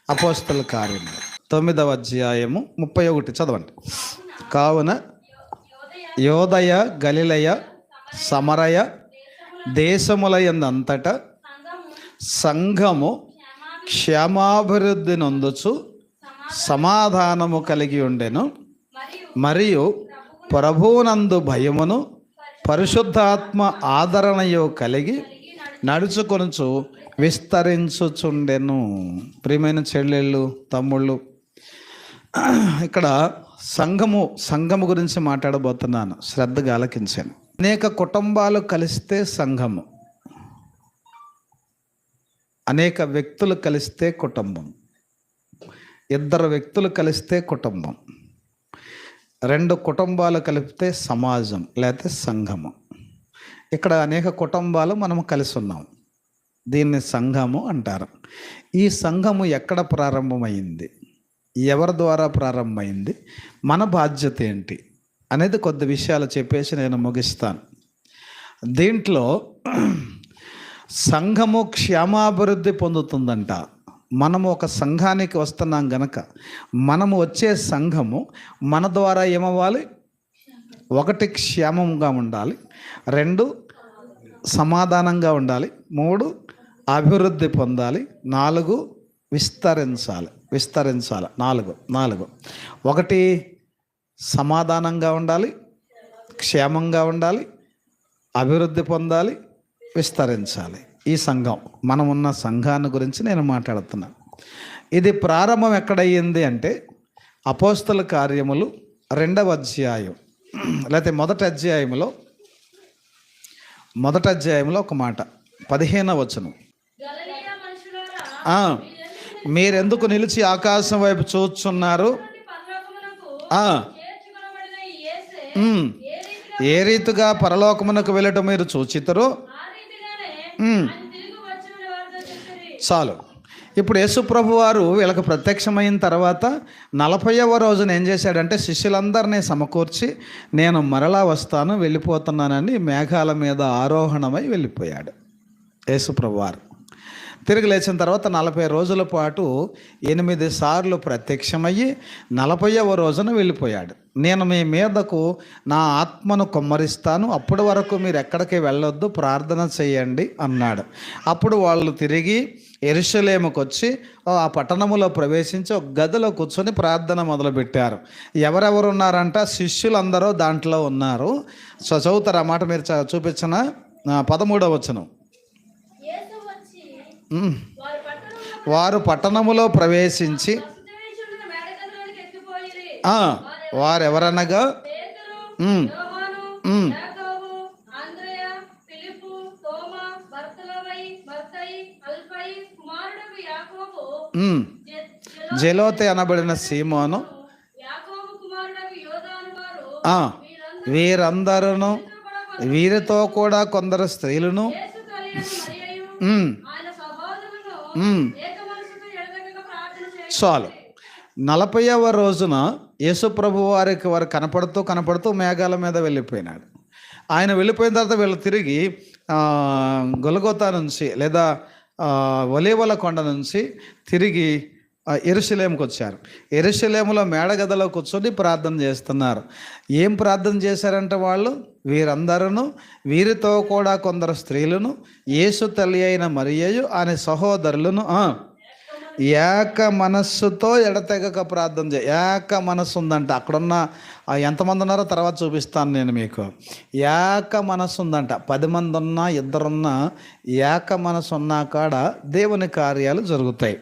అపోస్తల కార్యము 9వ అధ్యాయము 31 చదవండి. కావున యోదయ గలిలయ సమరయ దేశములయందంతటా సంఘము క్షేమాభివృద్ధి నొందుచు సమాధానము కలిగి ఉండెను. మరియు ప్రభువునందు భయమును పరిశుద్ధాత్మ ఆదరణయు కలిగి నడుచుకొనుచు విస్తరించుచుండెను. ప్రియమైన చెల్లెళ్ళు, తమ్ముళ్ళు, ఇక్కడ సంఘము గురించి మాట్లాడబోతున్నాను. శ్రద్ధగా ఆలకించండి. అనేక కుటుంబాలు కలిస్తే సంఘము, అనేక వ్యక్తులు కలిస్తే కుటుంబం, 2 వ్యక్తులు కలిస్తే కుటుంబం, 2 కుటుంబాలు కలిపితే సమాజం లేకపోతే సంఘము. ఇక్కడ అనేక కుటుంబాలు మనము కలిసి ఉన్నాం. దీన్ని సంఘము అంటారు. ఈ సంఘము ఎక్కడ ప్రారంభమైంది, ఎవరి ద్వారా ప్రారంభమైంది, మన బాధ్యత ఏంటి అనేది కొద్ది విషయాలు చెప్పేసి నేను ముగిస్తాను. దీంట్లో సంఘము క్షేమాభివృద్ధి పొందుతుందంట. మనము ఒక సంఘానికి వస్తున్నాం గనక మనము వచ్చే సంఘము మన ద్వారా ఏమవ్వాలి? 1 క్షేమంగా ఉండాలి, 2 సమాధానంగా ఉండాలి, 3 అభివృద్ధి పొందాలి, 4 విస్తరించాలి. 4 1 సమాధానంగా ఉండాలి, క్షేమంగా ఉండాలి, అభివృద్ధి పొందాలి, విస్తరించాలి. ఈ సంఘం, మనం ఉన్న సంఘాన్ని గురించి నేను మాట్లాడుతున్నాను. ఇది ప్రారంభం ఎక్కడయ్యింది అంటే అపోస్తల కార్యములు 2వ అధ్యాయం లేకపోతే మొదటి అధ్యాయంలో ఒక మాట, 15వ వచనం. మీరెందుకు నిలిచి ఆకాశం వైపు చూస్తున్నారు? ఏ రీతిగా పరలోకమునకు వెళ్ళటం మీరు చూచితరో. చాలు. ఇప్పుడు యేసు ప్రభు వారు వీళ్ళకి ప్రత్యక్షమైన తర్వాత 40వ రోజున ఏం చేశాడంటే శిష్యులందరినీ సమకూర్చి నేను మరలా వస్తాను, వెళ్ళిపోతున్నానని మేఘాల మీద ఆరోహణమై వెళ్ళిపోయాడు యేసు ప్రభు వారు. తిరిగి లేచిన తర్వాత 40 రోజుల పాటు 8 సార్లు ప్రత్యక్షమయ్యి 40వ రోజున వెళ్ళిపోయాడు. నేను మీ మీదకు నా ఆత్మను కుమ్మరిస్తాను, అప్పటి వరకు మీరు ఎక్కడికి వెళ్ళొద్దు, ప్రార్థన చేయండి అన్నాడు. అప్పుడు వాళ్ళు తిరిగి యెరూషలేముకు వచ్చి ఆ పట్టణములో ప్రవేశించి ఒక గదిలో కూర్చొని ప్రార్థన మొదలుపెట్టారు. ఎవరెవరు ఉన్నారంట? శిష్యులందరూ దాంట్లో ఉన్నారు. చదువుతారు ఆ మాట, మీరు చూపించిన 13వ వచనం. వారు పట్టణములో ప్రవేశించి వారెవరనగా జెలోతే అనబడిన సీమోను, వీరందరూ, వీరితో కూడా కొందరు స్త్రీలను, చాలు. 40వ రోజున యేసు ప్రభు వారికి వారు కనపడుతూ మేఘాల మీద వెళ్ళిపోయినాడు. ఆయన వెళ్ళిపోయిన తర్వాత వీళ్ళు తిరిగి గొలగొతా నుంచి లేదా ఒలీవల కొండ నుంచి తిరిగి యెరూషలేముకు వచ్చారు. యెరూషలేములో మేడగదిలో కూర్చొని ప్రార్థన చేస్తున్నారు. ఏం ప్రార్థన చేశారంటే వాళ్ళు, వీరందరూ, వీరితో కూడా కొందరు స్త్రీలను, యేసు తల్లి అయిన మరియయు ఆయన సహోదరులను ఏక మనస్సుతో ఎడతెగక ప్రార్థన ఏక మనస్సు ఉందంట. అక్కడున్న ఎంతమంది ఉన్నారో తర్వాత చూపిస్తాను నేను మీకు. ఏక మనస్సు ఉందంట. 10 మంది ఉన్నా, 2 ఉన్నా, ఏక మనస్సు ఉన్నా కాడ దేవుని కార్యాలు జరుగుతాయి.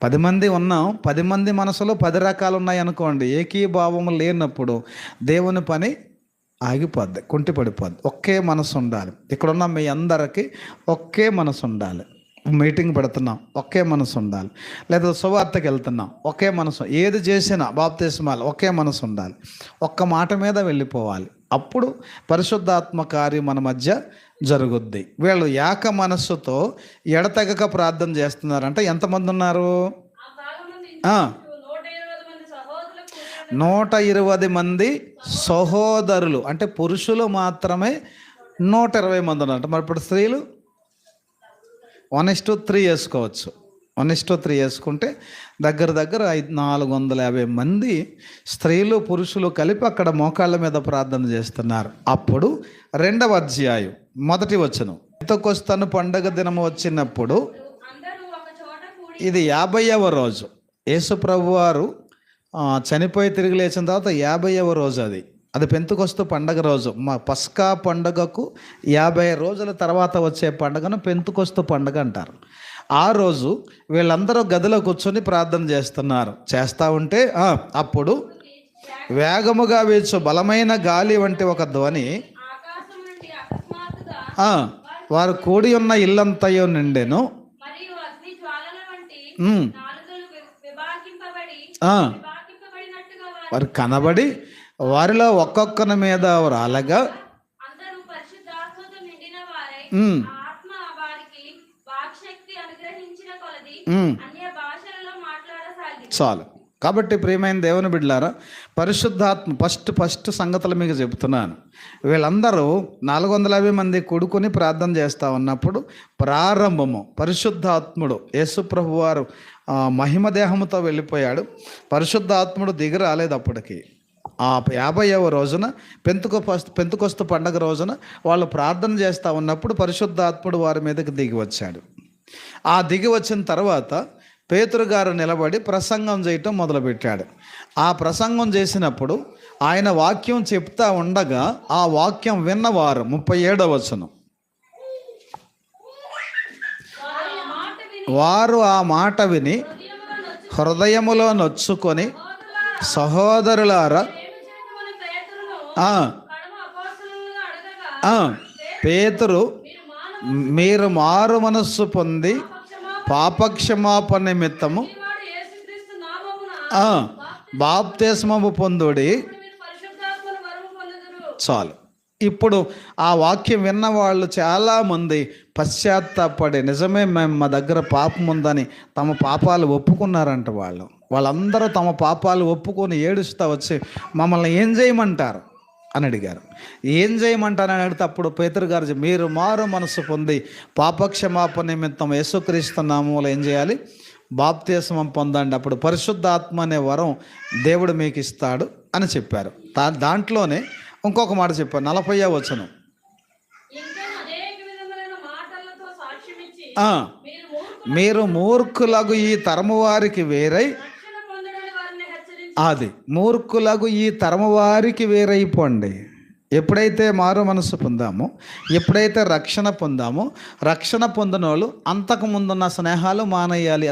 10 మంది ఉన్నాం, 10 మంది మనసులో 10 రకాలు ఉన్నాయి అనుకోండి. ఏకీభావం లేనప్పుడు దేవుని పని ఆగిపోద్ది, కుంటిపడిపోద్ది. ఒకే మనసు ఉండాలి. ఇక్కడున్న మీ అందరికీ ఒకే మనసు ఉండాలి. మీటింగ్ పెడుతున్నాం, ఒకే మనసు ఉండాలి. లేదా సువార్తకి వెళ్తున్నాం, ఒకే మనసు. ఏది చేసినా బాప్తిస్మాలు ఒకే మనసు ఉండాలి. ఒక్క మాట మీద వెళ్ళిపోవాలి. అప్పుడు పరిశుద్ధాత్మ కార్యం మన మధ్య జరుగుద్ది. వీళ్ళు ఏక మనస్సుతో ఎడతెగక ప్రార్థన చేస్తున్నారంటే ఎంతమంది ఉన్నారు? 120 మంది సహోదరులు. అంటే పురుషులు మాత్రమే 120 మంది ఉన్నారు. మరి ఇప్పుడు స్త్రీలు 1:3 వేసుకోవచ్చు. 1:3 వేసుకుంటే దగ్గర దగ్గర 450 మంది స్త్రీలు పురుషులు కలిపి అక్కడ మోకాళ్ళ మీద ప్రార్థన చేస్తున్నారు. అప్పుడు 2వ అధ్యాయం 1వ వచనం, పెంతెకొస్తు పండగ దినము వచ్చినప్పుడు, ఇది 50వ రోజు. యేసు ప్రభు వారు చనిపోయి తిరిగి లేచిన తర్వాత 50వ రోజు. అది పెంతెకొస్తు పండగ రోజు. మా పస్కా పండగకు 50 రోజుల తర్వాత వచ్చే పండగను పెంతెకొస్తు పండగ అంటారు. ఆ రోజు వీళ్ళందరూ గదిలో కూర్చొని ప్రార్థన చేస్తూ ఉంటే అప్పుడు వేగముగా వీచు బలమైన గాలి వంటి ఒక ధ్వని వారు కూడి ఉన్న ఇల్లంతయో నిండెను. వారు కనబడి వారిలో ఒక్కొక్కరి మీద రాలగా చాలు. కాబట్టి ప్రియమైన దేవుని బిడ్డలారా, పరిశుద్ధాత్మ ఫస్ట్ సంగతులు మీకు చెప్తున్నాను. వీళ్ళందరూ 450 మంది కూడుకొని ప్రార్థన చేస్తూ ఉన్నప్పుడు ప్రారంభము పరిశుద్ధాత్ముడు యేసు ప్రభు వారు మహిమ దేహముతో వెళ్ళిపోయాడు. పరిశుద్ధాత్ముడు దిగి రాలేదు. అప్పటికి ఆ 50వ రోజున పెంతెకొస్తు పండగ రోజున వాళ్ళు ప్రార్థన చేస్తూ ఉన్నప్పుడు పరిశుద్ధాత్ముడు వారి మీదకి దిగి వచ్చాడు. ఆ దిగి వచ్చిన తర్వాత పేతురు గారు నిలబడి ప్రసంగం చేయటం మొదలుపెట్టాడు. ఆ ప్రసంగం చేసినప్పుడు ఆయన వాక్యం చెప్తా ఉండగా ఆ వాక్యం విన్నవారు 37వ వచనం, వారు ఆ మాట విని హృదయములో నొచ్చుకొని, సహోదరులారా, పేతురు మీరు మారు మనస్సు పొంది పాపక్షమాపణ నిమిత్తము బాప్తిస్మము పొందుడి. చాలు. ఇప్పుడు ఆ వాక్యం విన్న వాళ్ళు చాలామంది పశ్చాత్తాపడి, నిజమే మేము మా దగ్గర పాపం ఉందని తమ పాపాలు ఒప్పుకున్నారంట. వాళ్ళందరూ తమ పాపాలు ఒప్పుకొని ఏడుస్తూ వచ్చి మమ్మల్ని ఏం చేయమంటారు అని అడిగారు. ఏం చేయమంటారని అడిగితే అప్పుడు పేతురు గారు, మీరు మారు మనసు పొంది పాపక్షమాపణ నిమిత్తం యేసుక్రీస్తు నామములో ఏం చేయాలి? బాప్తిస్మం పొందండి. అప్పుడు పరిశుద్ధాత్మ అనే వరం దేవుడు మీకు ఇస్తాడు అని చెప్పారు. దాంట్లోనే ఇంకొక మాట చెప్పారు, 40వ వచనం, మీరు మూర్ఖులకు ఈ తరము వారికి వేరై, అది మూర్ఖులకు ఈ తరము వారికి వేరైపోండి. ఎప్పుడైతే మారు మనసు పొందామో, ఎప్పుడైతే రక్షణ పొందామో, రక్షణ పొందిన వాళ్ళు అంతకు ముందున్న స్నేహాలు మానేయాలి.